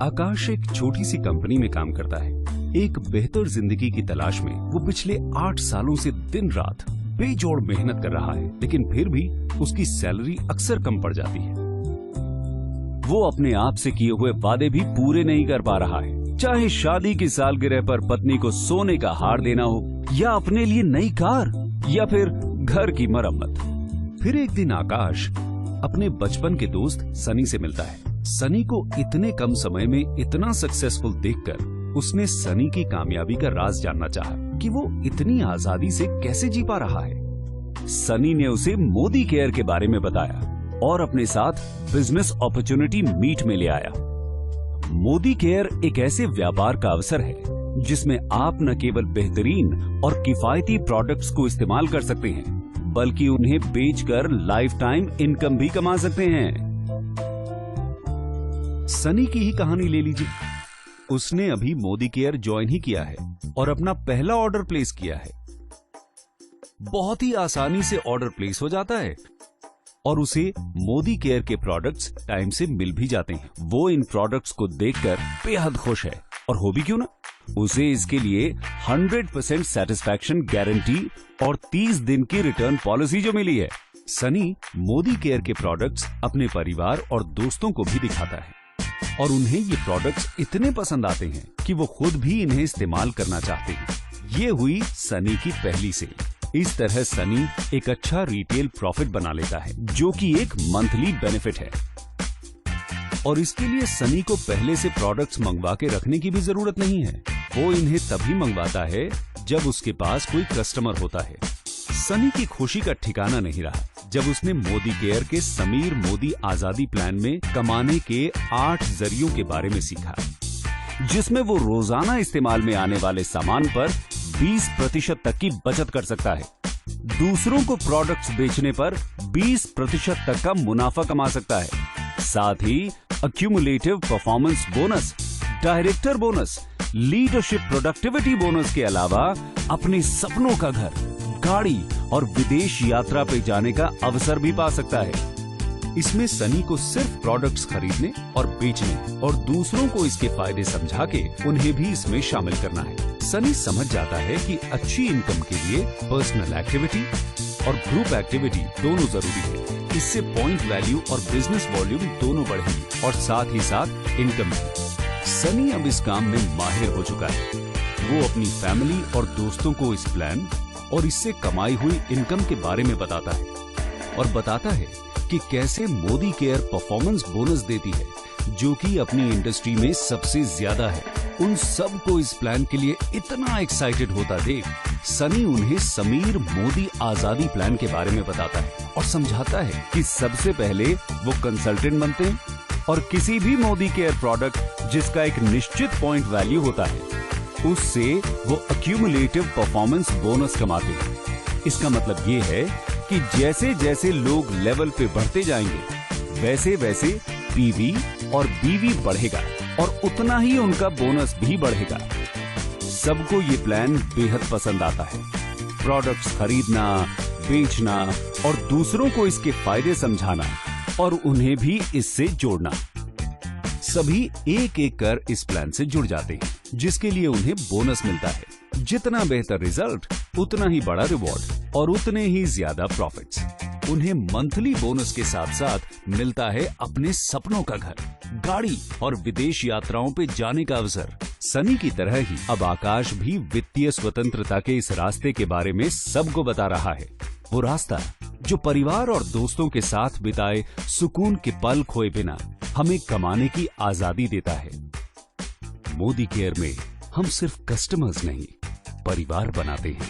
आकाश एक छोटी सी कंपनी में काम करता है। एक बेहतर जिंदगी की तलाश में वो पिछले 8 सालों से दिन रात बेजोड़ मेहनत कर रहा है, लेकिन फिर भी उसकी सैलरी अक्सर कम पड़ जाती है। वो अपने आप से किए हुए वादे भी पूरे नहीं कर पा रहा है, चाहे शादी की सालगिरह पर पत्नी को सोने का हार देना हो, या अपने लिए नई कार, या फिर घर की मरम्मत। फिर एक दिन आकाश अपने बचपन के दोस्त सनी से मिलता है। सनी को इतने कम समय में इतना सक्सेसफुल देखकर उसने सनी की कामयाबी का राज जानना चाहा कि वो इतनी आजादी से कैसे जी पा रहा है। सनी ने उसे मोदी केयर के बारे में बताया और अपने साथ बिजनेस अपॉर्चुनिटी मीट में ले आया। मोदी केयर एक ऐसे व्यापार का अवसर है जिसमें आप न केवल बेहतरीन और किफायती प्रोडक्ट्स को इस्तेमाल कर सकते हैं, बल्कि उन्हें बेचकर लाइफ टाइम इनकम भी कमा सकते हैं। सनी की ही कहानी ले लीजिए। उसने अभी मोदी केयर ज्वाइन ही किया है और अपना पहला ऑर्डर प्लेस किया है। बहुत ही आसानी से ऑर्डर प्लेस हो जाता है और उसे मोदी केयर के प्रोडक्ट्स टाइम से मिल भी जाते हैं। वो इन प्रोडक्ट्स को देखकर बेहद खुश है, और हो भी क्यों ना। उसे इसके लिए 100% सेटिस्फैक्शन गारंटी और 30 दिन की रिटर्न पॉलिसी जो मिली है। सनी मोदी केयर के प्रोडक्ट्स अपने परिवार और दोस्तों को भी दिखाता है और उन्हें ये प्रोडक्ट्स इतने पसंद आते हैं कि वो खुद भी इन्हें इस्तेमाल करना चाहते हैं। ये हुई सनी की पहली सेल। इस तरह सनी एक अच्छा रिटेल प्रॉफिट बना लेता है, जो कि एक मंथली बेनिफिट है। और इसके लिए सनी को पहले से प्रोडक्ट्स मंगवा के रखने की भी जरूरत नहीं है। वो इन्हें तभी मंगवाता है जब उसके पास कोई कस्टमर होता है। सनी की खुशी का ठिकाना नहीं रहा जब उसने मोदी केयर के समीर मोदी आजादी प्लान में कमाने के 8 जरियों के बारे में सीखा, जिसमें वो रोजाना इस्तेमाल में आने वाले सामान पर 20% तक की बचत कर सकता है। दूसरों को प्रोडक्ट्स बेचने पर 20% तक का मुनाफा कमा सकता है। साथ ही accumulative performance bonus, director bonus, leadership productivity bonus के अलावा अपने सपनों का घर, गाड़ी और विदेश यात्रा पे जाने का अवसर भी पा सकता है। इसमें सनी को सिर्फ प्रोडक्ट्स खरीदने और बेचने और दूसरों को इसके फायदे समझा के उन्हें भी इसमें शामिल करना है। सनी समझ जाता है कि अच्छी इनकम के लिए पर्सनल एक्टिविटी और ग्रुप एक्टिविटी दोनों जरूरी है। इससे पॉइंट वैल्यू और बिजनेस वॉल्यूम दोनों बढ़ेंगी और साथ ही साथ इनकम भी। सनी अब इस काम में माहिर हो चुका है। वो अपनी फैमिली और दोस्तों को इस प्लान और इससे कमाई हुई इनकम के बारे में बताता है और बताता है कि कैसे मोदी केयर परफॉर्मेंस बोनस देती है, जो कि अपनी इंडस्ट्री में सबसे ज्यादा है। उन सब को इस प्लान के लिए इतना एक्साइटेड होता देख सनी उन्हें समीर मोदी आजादी प्लान के बारे में बताता है और समझाता है कि सबसे पहले वो कंसल्टेंट बनते हैं और किसी भी मोदी केयर प्रोडक्ट जिसका एक निश्चित पॉइंट वैल्यू होता है, उससे वो अक्यूमुलेटिव परफॉर्मेंस बोनस कमाते हैं। इसका मतलब ये है कि जैसे जैसे लोग लेवल पे बढ़ते जाएंगे, वैसे वैसे पीवी और बीवी बढ़ेगा और उतना ही उनका बोनस भी बढ़ेगा। सबको ये प्लान बेहद पसंद आता है। प्रोडक्ट्स खरीदना, बेचना और दूसरों को इसके फायदे समझाना और उन्हें भी इससे जोड़ना। सभी एक एक कर इस प्लान से जुड़ जाते हैं, जिसके लिए उन्हें बोनस मिलता है। जितना बेहतर रिजल्ट, उतना ही बड़ा रिवॉर्ड और उतने ही ज्यादा प्रॉफिट्स। उन्हें मंथली बोनस के साथ साथ मिलता है अपने सपनों का घर, गाड़ी और विदेश यात्राओं पे जाने का अवसर। सनी की तरह ही अब आकाश भी वित्तीय स्वतंत्रता के इस रास्ते के बारे में सबको बता रहा है। वो रास्ता जो परिवार और दोस्तों के साथ बिताए सुकून के पल खोए बिना हमें कमाने की आजादी देता है। मोदी केयर में हम सिर्फ कस्टमर्स नहीं, परिवार बनाते हैं।